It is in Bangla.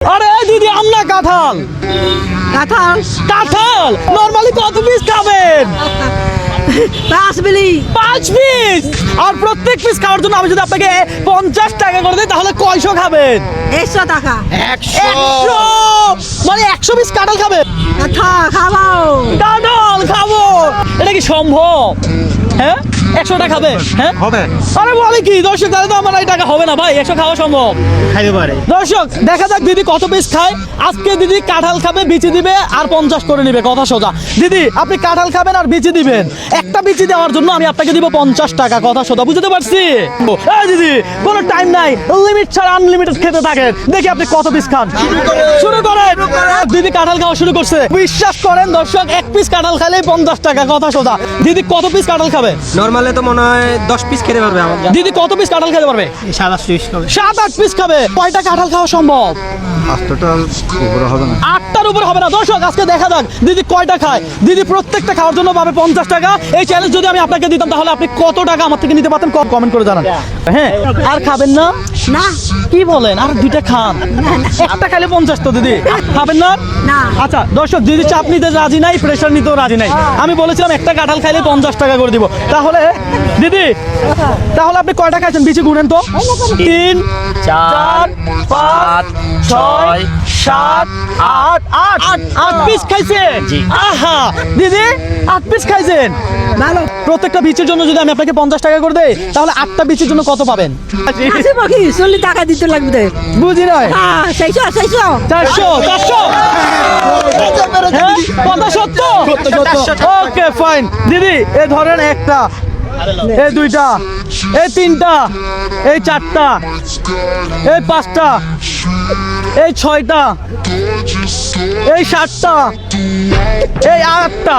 আরে দিদি আমনা কাঁঠাল কাঁঠাল কাঁঠাল নরমালি কত পিস খাবেন? 5 মিলি 5 পিস। আর প্রত্যেক পিস খাওয়ার জন্য আমি যদি আপনাকে 50 টাকা করে দিই তাহলে কয়শো খাবেন? 100 টাকা 100 মানে 100 পিস কাঁঠাল খাবেন? খাবো কাঁঠাল খাবো, এটা কি সম্ভব? হ্যাঁ 100 টাকা খাবে? হ্যাঁ হবে আরে বলে কি দর্শক, তাহলে তো আমার এই টাকা হবে না ভাই, 100 খাওয়া সম্ভব? খাইতে পারে। দর্শক দেখা যাক দিদি কত পিস খায়। আজকে দিদি কাঁঠাল খাবে, বিচি দিবে আর 50 করে নিবে, কথা সোজা। দিদি আপনি কাঁঠাল খাবেন আর বিচি দিবেন, একটা বিচি দেওয়ার জন্য আমি আপনাকে দিব 50 টাকা, কথা সোজা, বুঝতে পারছি? এই দিদি কোনো টাইম নাই, লিমিট ছাড়া আনলিমিটেড খেতে থাকেন, দেখি আপনি কত পিস খান। শুরু করেন। দিদি কাঁঠাল খাওয়া শুরু করছে, বিশ্বাস করেন দর্শক, এক পিস কাঁঠাল খাইলেই 50 টাকা, কথা সোজা। দিদি কত পিস কাঁঠাল খাবে? নরমালে তো মনে হয় 10 পিস খেতে পারবে আমার। দিদি কত পিস কাঁঠাল খেতে পারবে? 7-8 খাবে। 7-8 পিস খাবে। কয়টা কাঁঠাল খাওয়া সম্ভব? 8টার উপরে হবে না। 8টার উপর হবে না। দর্শক আজকে দেখা যাক দিদি কয়টা খায়। দিদি প্রত্যেকটা খাওয়ার জন্য পাবে 50 টাকা। এই চ্যালেঞ্জ যদি আমি আপনাকে দিতাম তাহলে আপনি কত টাকা আমার থেকে নিতে পারতেন, কমেন্ট করে জানান। হ্যাঁ আর খাবেন না? না কি বলেন, আর দুইটা খান, একটা খাইলে 50 তো দিদি খাবেন না? না। আচ্ছা দর্শক, দিদি চাপ নিতে রাজি নাই, প্রেশার নিতেও রাজি নাই। আমি বলেছিলাম একটা কাঁঠাল খাইলে 50 টাকা করে দিব। তাহলে দিদি তাহলে আপনি কয়টা খাইছেন বিচি গুনেন তো? 3 4 5 6 7 8 8 পিস খাইছেন। আহা দিদি 8 পিস খাইছেন, ভালো প্রত্যেকটা বিচির জন্য যদি আমি আপনাকে 50 টাকা করে দেই তাহলে 8টা বিচির জন্য কত পাবেন? আছে বাকি 40 টাকা দিতে লাগবে। বুঝি নয়। হ্যাঁ 600 400 400 হ্যাঁ কথা সত্য। Okay fine. দিদি এই ধরেন একটা, এই দুইটা, এই তিনটা, এই চারটা, এই পাঁচটা, এই 6টা, এই 7টা, এই 8টা।